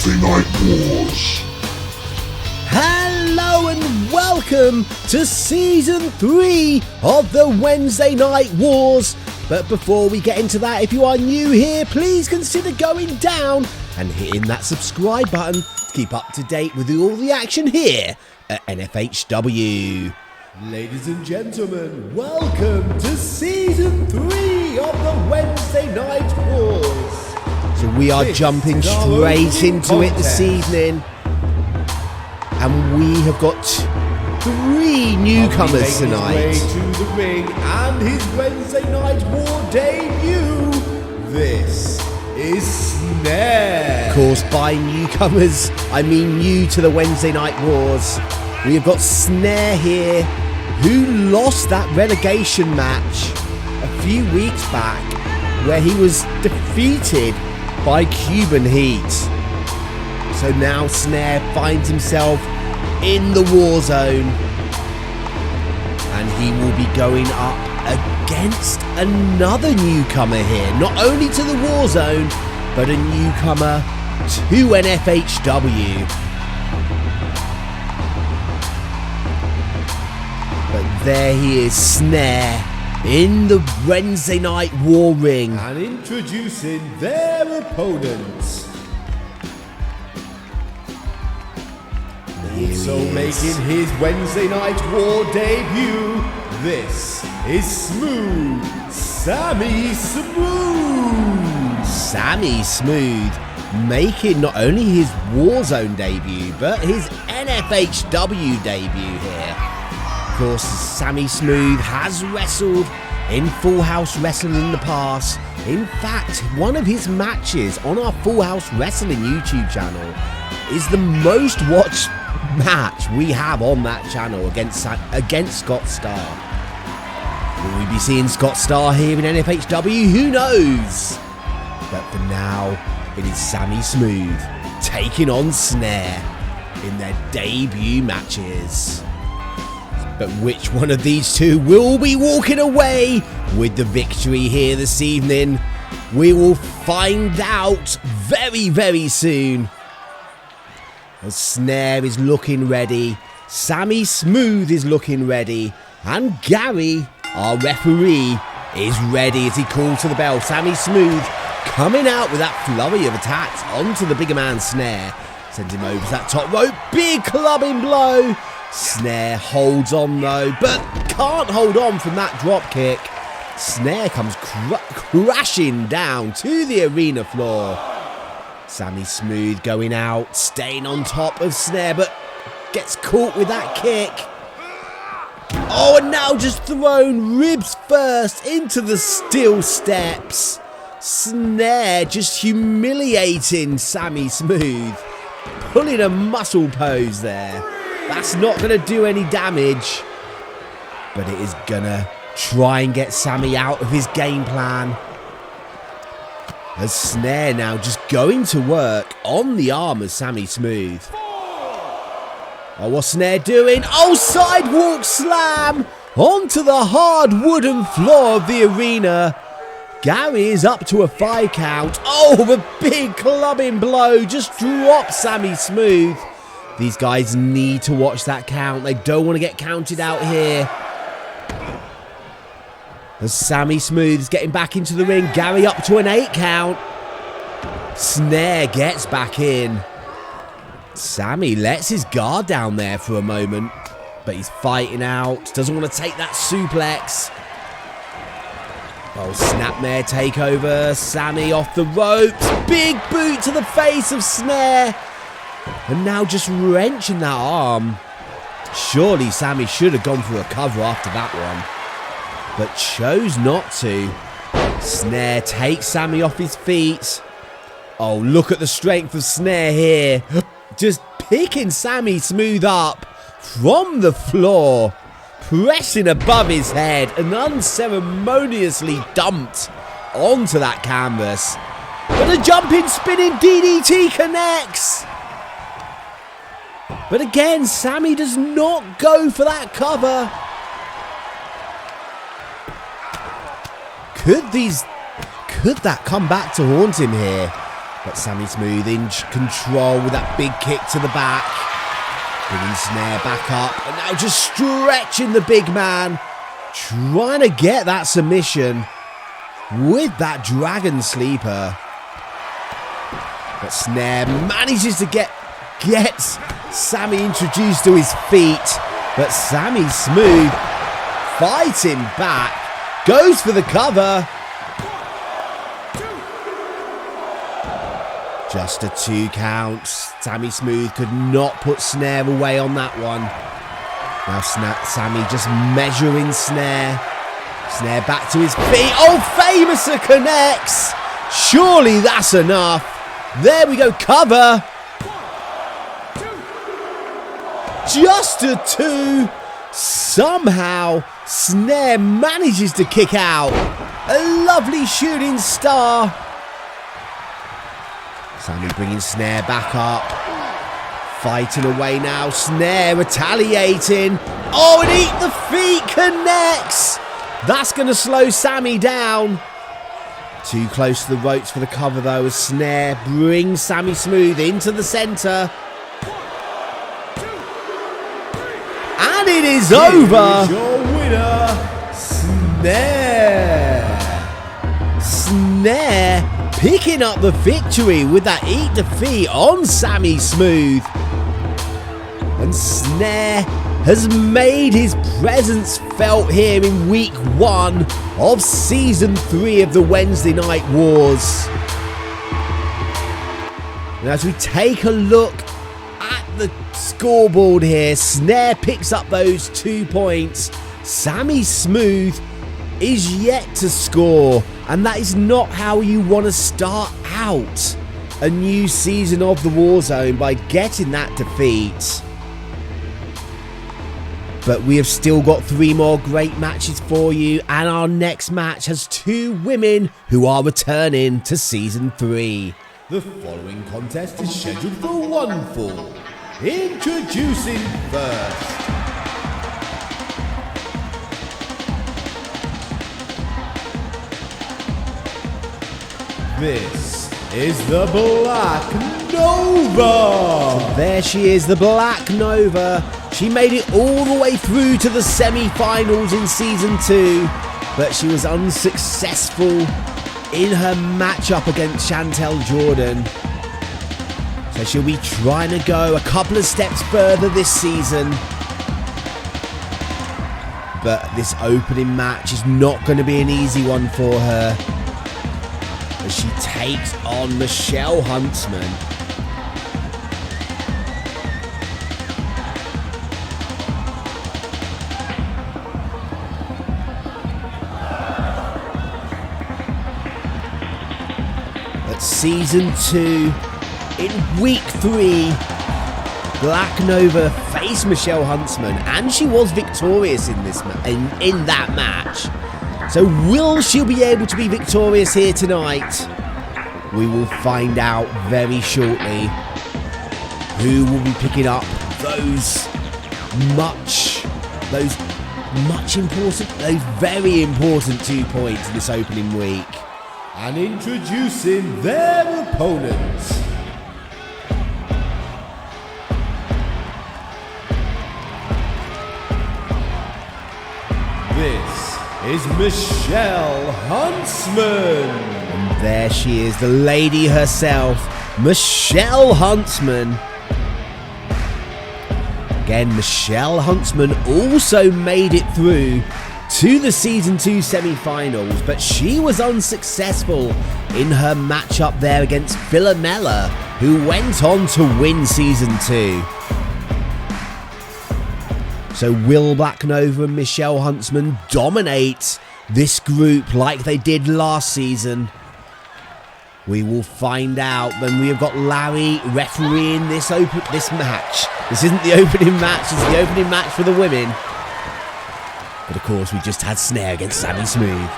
Wednesday Night Wars. Hello and welcome to Season 3 of the Wednesday Night Wars. But before we get into that, if you are new here, please consider going down and hitting that subscribe button to keep up to date with all the action here at N-FHW. Ladies and gentlemen, welcome to Season 3 of the Wednesday Night Wars. So we are jumping straight into it this evening. And we have got 3 newcomers tonight. Way to the ring and his Wednesday Night War debut. This is Snare. Of course, by newcomers, I mean new to the Wednesday Night Wars. We have got Snare here, who lost that relegation match a few weeks back, where he was defeated by Cuban Heat. So now Snare finds himself in the war zone, and he will be going up against another newcomer here, not only to the war zone, but a newcomer to N-FHW. But there he is, Snare, in the Wednesday Night War ring. And introducing their opponents. Also making his Wednesday Night War debut, this is Sammy Smooth. Sammy Smooth making not only his Warzone debut, but his N-FHW debut here. Of course, Sammy Smooth has wrestled in Full House Wrestling in the past. In fact, one of his matches on our Full House Wrestling YouTube channel is the most watched match we have on that channel against Scott Starr. Will we be seeing Scott Starr here in N-FHW? Who knows? But for now, it is Sammy Smooth taking on Snare in their debut matches. But which one of these two will be walking away with the victory here this evening? We will find out very, very soon. As Snare is looking ready, Sammy Smooth is looking ready, and Gary, our referee, is ready as he calls to the bell. Sammy Smooth coming out with that flurry of attacks onto the bigger man Snare. Sends him over to that top rope, big clubbing blow. Snare holds on though, but can't hold on from that drop kick. Snare comes crashing down to the arena floor. Sammy Smooth going out, staying on top of Snare, but gets caught with that kick. Oh, and now just thrown ribs first into the steel steps. Snare just humiliating Sammy Smooth, pulling a muscle pose there. That's not going to do any damage, but it is going to try and get Sammy out of his game plan. As Snare now just going to work on the arm of Sammy Smooth. Oh, what's Snare doing? Oh, sidewalk slam onto the hard wooden floor of the arena. Gary is up to a 5 count. Oh, the big clubbing blow just drops Sammy Smooth. These guys need to watch that count. They don't want to get counted out here. As Sammy Smooth is getting back into the ring, Gary up to an 8 count. Snare gets back in. Sammy lets his guard down there for a moment, but he's fighting out. Doesn't want to take that suplex. Oh, snapmare takeover. Sammy off the ropes. Big boot to the face of Snare. And now just wrenching that arm. Surely Sammy should have gone for a cover after that one, but chose not to. Snare takes Sammy off his feet. Oh, look at the strength of Snare here. Just picking Sammy Smooth up from the floor, pressing above his head and unceremoniously dumped onto that canvas. But a jumping, spinning DDT connects. But again, Sammy does not go for that cover. Could that come back to haunt him here? But Sammy Smooth in control with that big kick to the back. Bringing Snare back up. And now just stretching the big man. Trying to get that submission with that Dragon Sleeper. But Snare manages to get Sammy introduced to his feet. But Sammy Smooth fighting back. Goes for the cover. Just a 2 count. Sammy Smooth could not put Snare away on that one. Now Sammy just measuring Snare. Snare back to his feet. Oh, Famouser connects. Surely that's enough. There we go, cover. Just a 2. Somehow Snare manages to kick out. A lovely shooting star. Sammy bringing Snare back up. Fighting away now. Snare retaliating. Oh, and eat the feet connects. That's going to slow Sammy down. Too close to the ropes for the cover though, as Snare brings Sammy Smooth into the centre. And it is over. Here is your winner, Snare. Snare picking up the victory with that eat defeat on Sammy Smooth. And Snare has made his presence felt here in week 1 of season 3 of the Wednesday Night Wars. Now as we take a look at the scoreboard here, Snare picks up those 2 points. Sammy Smooth is yet to score, and that is not how you want to start out a new season of the Warzone, by getting that defeat. But we have still got 3 more great matches for you, and our next match has 2 women who are returning to season 3. The following contest is scheduled for 1 fall. Introducing first, this is the Black Nova. There she is, the Black Nova. She made it all the way through to the semi-finals in season 2, but she was unsuccessful in her matchup against Chantel Jordan. So she'll be trying to go a couple of steps further this season. But this opening match is not going to be an easy one for her, as she takes on Machelle Huntsman. At season 2, in week 3, Black Nova faced Machelle Huntsman, and she was victorious in this in that match. So will she be able to be victorious here tonight? We will find out very shortly who will be picking up those very important 2 points in this opening week. And introducing their opponents, this is Machelle Huntsman. And there she is, the lady herself, Machelle Huntsman. Again, Machelle Huntsman also made it through to the season 2 semi-finals, but she was unsuccessful in her matchup there against Philomela, who went on to win season 2. So will Black Nova and Machelle Huntsman dominate this group like they did last season? We will find out when we have got Larry refereeing this match. This isn't the opening match, it's the opening match for the women. But of course we just had Snare against Sammy Smooth.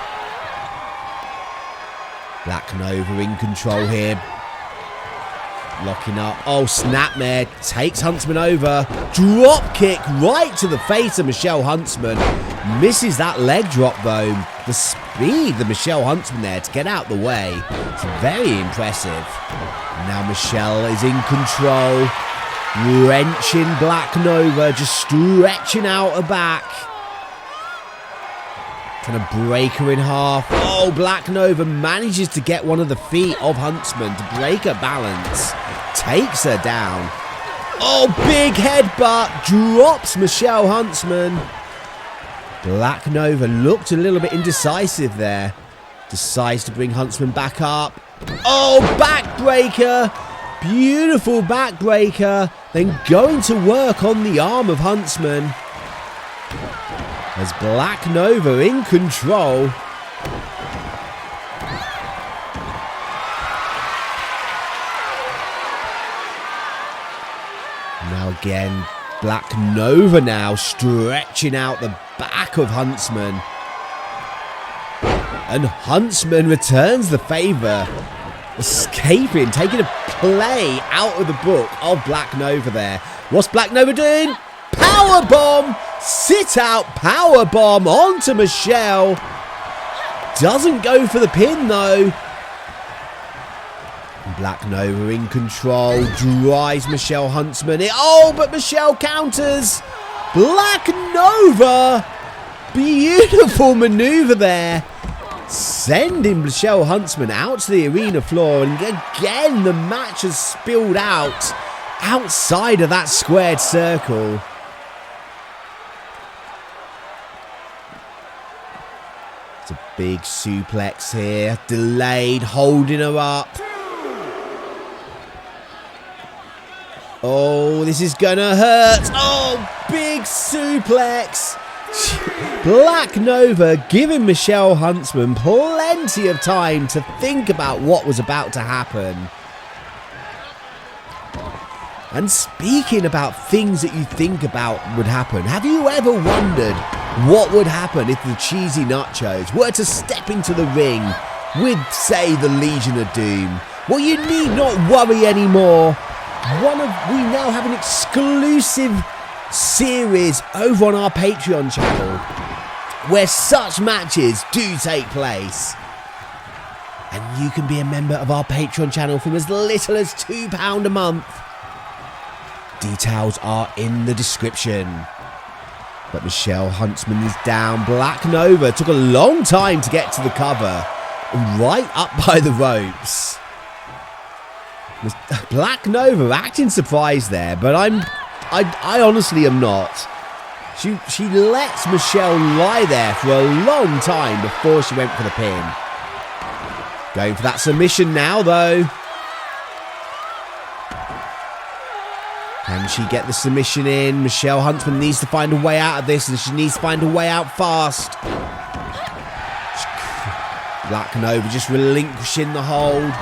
Black Nova in control here. Locking up. Oh, snapmare. Takes Huntsman over. Drop kick right to the face of Machelle Huntsman. Misses that leg drop, though. The speed of Machelle Huntsman there to get out the way. It's very impressive. Now Machelle is in control. Wrenching Black Nova. Just stretching out her back. Trying to break her in half. Oh, Black Nova manages to get one of the feet of Huntsman to break her balance. Takes her down. Oh, big headbutt. Drops Machelle Huntsman. Black Nova looked a little bit indecisive there. Decides to bring Huntsman back up. Oh, backbreaker. Beautiful backbreaker. Then going to work on the arm of Huntsman. As Black Nova in control. Now again, Black Nova now stretching out the back of Huntsman. And Huntsman returns the favour. Escaping, taking a play out of the book of Black Nova there. What's Black Nova doing? Powerbomb! Sit out powerbomb onto Machelle. Doesn't go for the pin though. Black Nova in control. Drives Machelle Huntsman. But Machelle counters. Black Nova. Beautiful maneuver there. Sending Machelle Huntsman out to the arena floor. And again, the match has spilled out outside of that squared circle. It's a big suplex here. Delayed, holding her up. Oh, this is gonna hurt. Oh, big suplex. Black Nova giving Machelle Huntsman plenty of time to think about what was about to happen. And speaking about things that you think about would happen, have you ever wondered what would happen if the Cheesy Nachos were to step into the ring with, say, the Legion of Doom? Well, you need not worry anymore. We now have an exclusive series over on our Patreon channel where such matches do take place. And you can be a member of our Patreon channel from as little as £2 a month. Details are in the description. But Machelle Huntsman is down. Black Nova took a long time to get to the cover. Right up by the ropes. Black Nova acting surprised there, but I honestly am not. She lets Machelle lie there for a long time before she went for the pin. Going for that submission now, though. Can she get the submission in? Machelle Huntsman needs to find a way out of this, and she needs to find a way out fast. Black Nova just relinquishing the hold.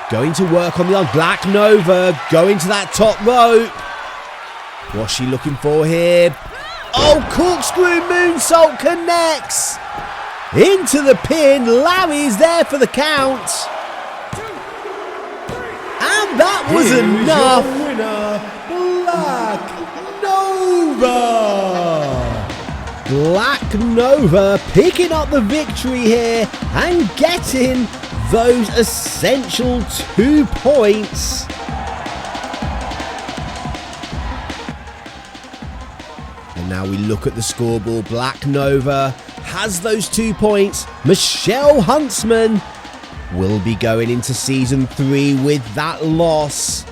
Going to work on the arm. Black Nova going to that top rope. What's she looking for here? Oh, corkscrew moonsault connects. Into the pin. Larry's there for the count. And that was enough. Black Nova picking up the victory here and getting those essential 2 points. And now we look at the scoreboard. Black Nova has those 2 points. Machelle Huntsman will be going into season 3 with that loss.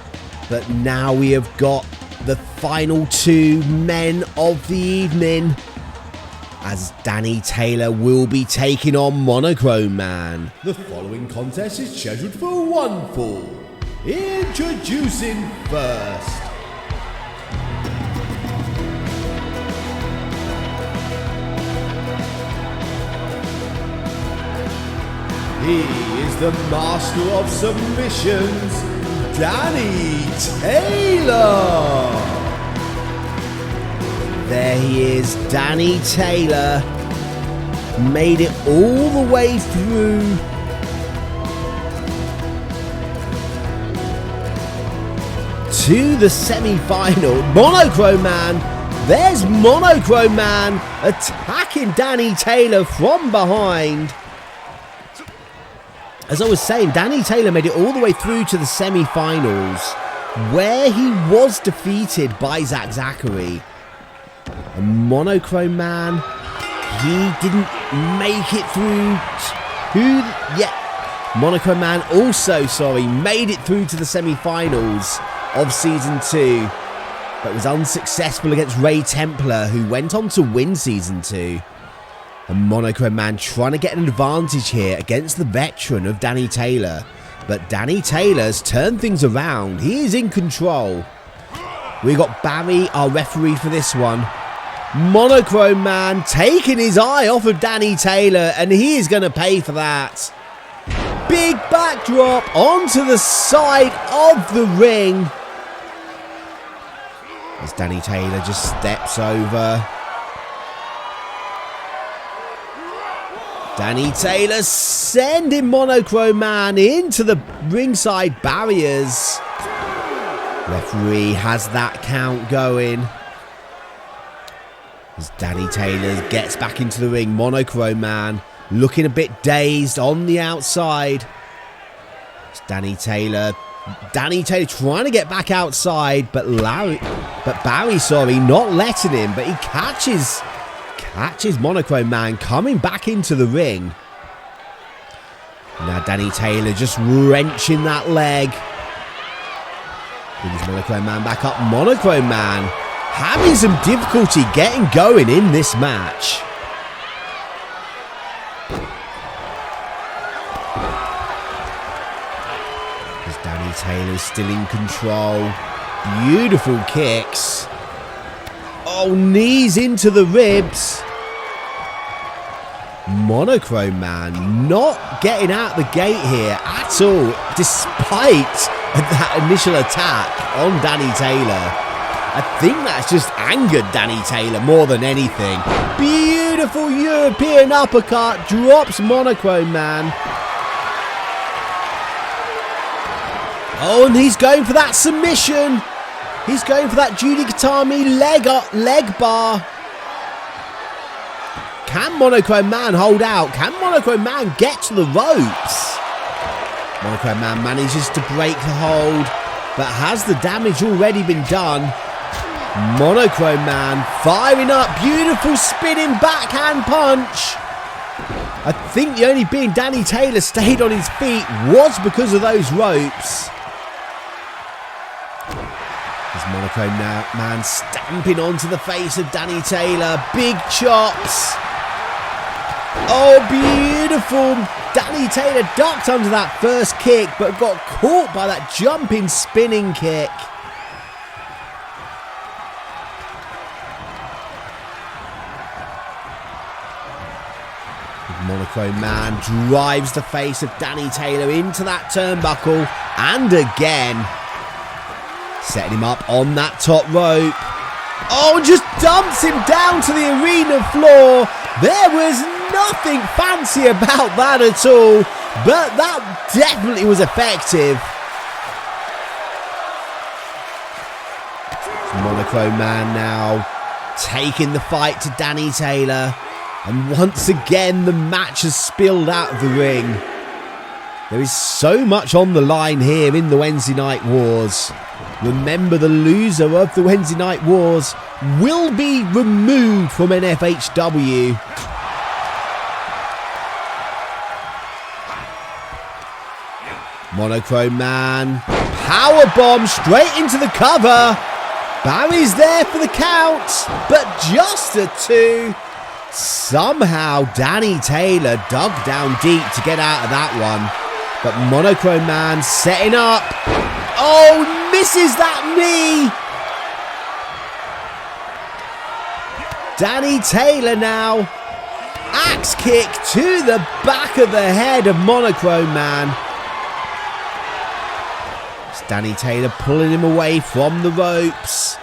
But now we have got the final 2 men of the evening, as Danny Taylor will be taking on Monochrome Man. The following contest is scheduled for one fall. Introducing first. He is the master of submissions, Danny Taylor. There he is, Danny Taylor. Made it all the way through. to the semi-final. Monochrome Man. There's Monochrome Man attacking Danny Taylor from behind. As I was saying, Danny Taylor made it all the way through to the semi-finals, where he was defeated by Zach Zachary. A Monochrome Man, he didn't make it through Monochrome Man also, made it through to the semi-finals of Season 2, but was unsuccessful against Ray Templar, who went on to win Season 2. And Monochrome Man trying to get an advantage here against the veteran of Danny Taylor. But Danny Taylor's turned things around. He is in control. We got Barry, our referee for this one. Monochrome Man taking his eye off of Danny Taylor, and he is going to pay for that. Big backdrop onto the side of the ring. As Danny Taylor just steps over. Danny Taylor sending Monochrome Man into the ringside barriers. Referee has that count going. As Danny Taylor gets back into the ring, Monochrome Man looking a bit dazed on the outside. It's Danny Taylor trying to get back outside, but Barry, not letting him, but he catches Monochrome Man coming back into the ring. Now Danny Taylor just wrenching that leg. Brings Monochrome Man back up. Monochrome Man having some difficulty getting going in this match. As Danny Taylor's still in control. Beautiful kicks. Oh, knees into the ribs. Monochrome Man not getting out the gate here at all, despite that initial attack on Danny Taylor. I think that's just angered Danny Taylor more than anything. Beautiful European uppercut, drops Monochrome Man. Oh, and he's going for that submission. He's going for that Judy Katami leg bar. Can Monochrome Man hold out? Can Monochrome Man get to the ropes? Monochrome Man manages to break the hold, but has the damage already been done? Monochrome Man firing up. Beautiful spinning backhand punch. I think the only being Danny Taylor stayed on his feet was because of those ropes. Monochrome Man stamping onto the face of Danny Taylor. Big chops. Oh, beautiful. Danny Taylor ducked under that first kick, but got caught by that jumping, spinning kick. Monochrome Man drives the face of Danny Taylor into that turnbuckle. And again. Setting him up on that top rope. Oh, just dumps him down to the arena floor. There was nothing fancy about that at all, but that definitely was effective. Monochrome Man now taking the fight to Danny Taylor. And once again, the match has spilled out of the ring. There is so much on the line here in the Wednesday Night Wars. Remember, the loser of the Wednesday Night Wars will be removed from N-FHW. Monochrome Man, powerbomb straight into the cover. Barry's there for the count, but just a 2. Somehow Danny Taylor dug down deep to get out of that one. But Monochrome Man setting up. Oh, misses that knee. Danny Taylor now. Axe kick to the back of the head of Monochrome Man. It's Danny Taylor pulling him away from the ropes.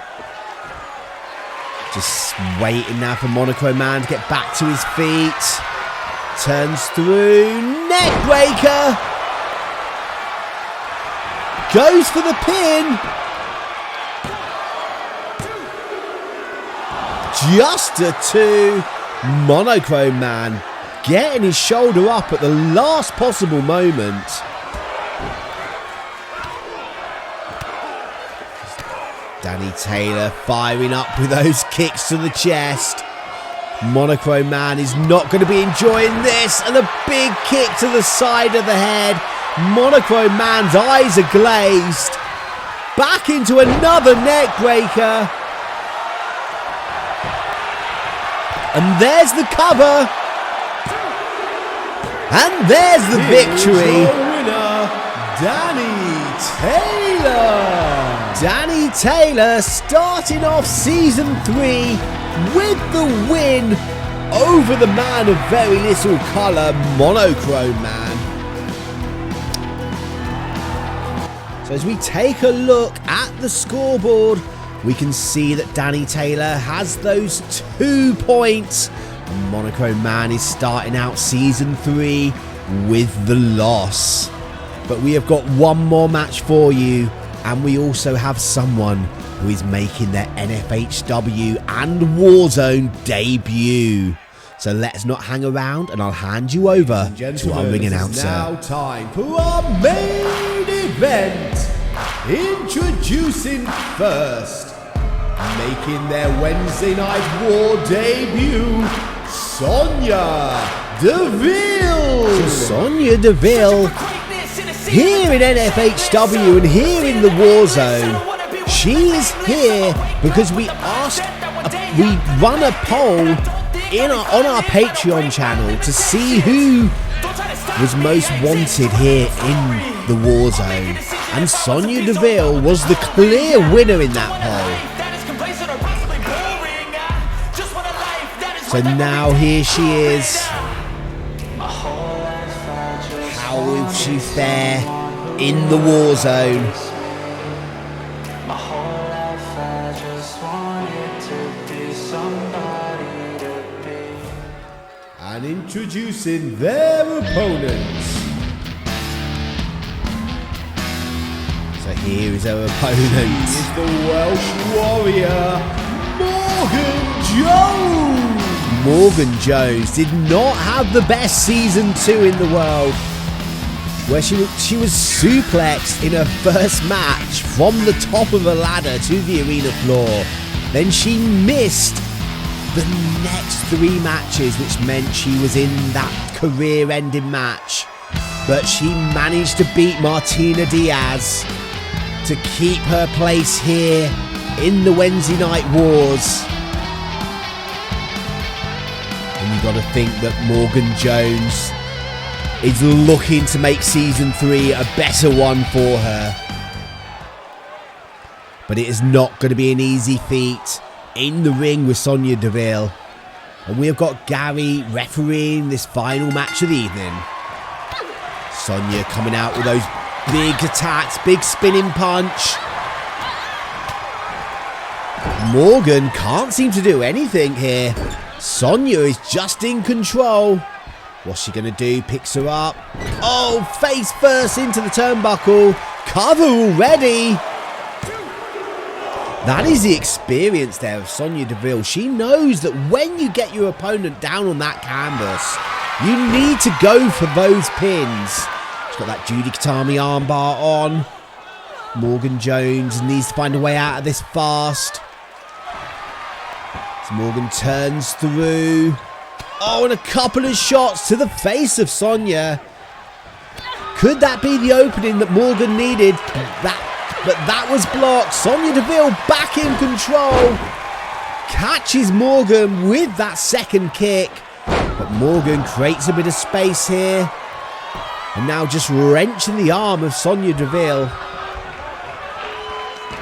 Just waiting now for Monochrome Man to get back to his feet. Turns through. Neck breaker. Goes for the pin. just a 2. Monochrome man getting his shoulder up at the last possible moment. Danny Taylor firing up with those kicks to the chest. Monochrome man is not going to be enjoying this, and a big kick to the side of the head. Monochrome man's eyes are glazed. Back into another neck breaker. And there's the cover. And there's the victory. Winner, Danny Taylor. Danny Taylor starting off season 3 with the win over the man of very little colour, Monochrome man. So as we take a look at the scoreboard, we can see that Danny Taylor has those 2 points. Monochrome man is starting out season 3 with the loss. But we have got one more match for you, and we also have someone who is making their N-FHW and Warzone debut. So let's not hang around, and I'll hand you over to our ring announcer. Now time for our main event. Introducing first, making their Wednesday Night War debut, Sonya Daville. Sonya Daville, here in N-FHW and here in the Warzone. She is here because we run a poll on our Patreon channel to see who was most wanted here in the Warzone, and Sonya Daville was the clear winner in that poll. So now here she is. How will she fare in the Warzone? And introducing their opponents. So here is her opponent. He is the Welsh warrior, Morgan Jones. Morgan Jones did not have the best season 2 in the world, where she was suplexed in her first match from the top of a ladder to the arena floor. Then she missed the next 3 matches, which meant she was in that career-ending match. But she managed to beat Martina Diaz to keep her place here in the Wednesday Night Wars. And you got to think that Morgan Jones is looking to make season 3 a better one for her. But it is not going to be an easy feat in the ring with Sonya Daville. And we have got Gary refereeing this final match of the evening. Sonya coming out with those big attacks, big spinning punch. Morgan can't seem to do anything here. Sonya is just in control. What's she going to do? Picks her up. Oh, face first into the turnbuckle. Cover already. That is the experience there of Sonya Daville. She knows that when you get your opponent down on that canvas, you need to go for those pins. She's got that Judy Katami armbar on. Morgan Jones needs to find a way out of this fast. So Morgan turns through. Oh, and a couple of shots to the face of Sonya. Could that be the opening that Morgan needed? But that was blocked. Sonya Daville back in control. Catches Morgan with that second kick. But Morgan creates a bit of space here. And now just wrenching the arm of Sonya Daville.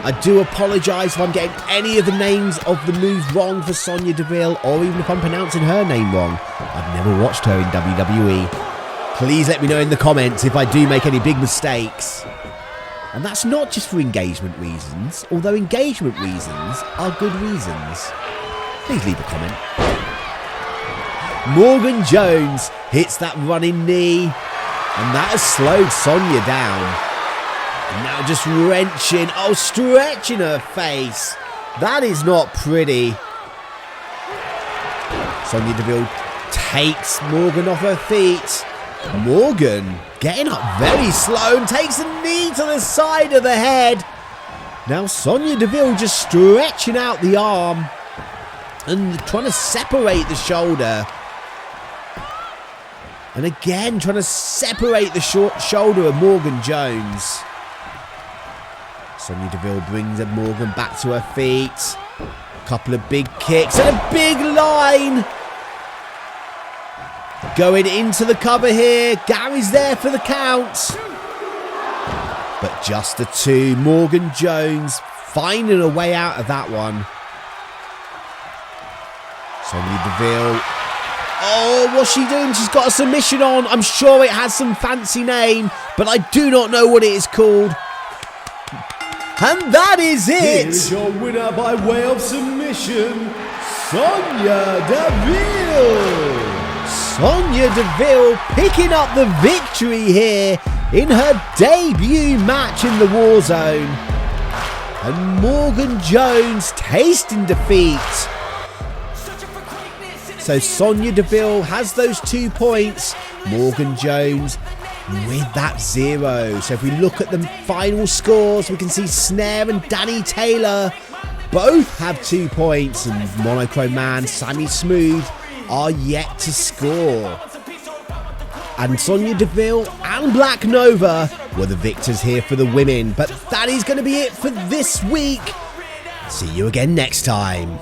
I do apologise if I'm getting any of the names of the moves wrong for Sonya Daville, or even if I'm pronouncing her name wrong. I've never watched her in WWE. Please let me know in the comments if I do make any big mistakes. And that's not just for engagement reasons, although engagement reasons are good reasons. Please leave a comment. Morgan Jones hits that running knee, and that has slowed Sonya down. And now just wrenching, oh, stretching her face. That is not pretty. Sonya Daville takes Morgan off her feet. Morgan getting up very slow and takes a knee to the side of the head. Now Sonya Daville just stretching out the arm and trying to separate the shoulder. And again trying to separate the shoulder of Morgan Jones. Sonya Daville brings Morgan back to her feet. Couple of big kicks and a big line. Going into the cover here. Gary's there for the count. But just the two. Morgan Jones finding a way out of that one. Sonya Daville. Oh, what's she doing? She's got a submission on. I'm sure it has some fancy name, but I do not know what it is called. And that is it. Here's your winner by way of submission, Sonya Daville. Sonya Daville picking up the victory here in her debut match in the War Zone. And Morgan Jones tasting defeat. So Sonya Daville has those 2 points. Morgan Jones with that 0. So if we look at the final scores, we can see Snare and Danny Taylor both have 2 points, and Monochrome Man, Sammy Smooth are yet to score. And Sonya Daville and Black Nova were the victors here for the women. But that is going to be it for this week. See you again next time.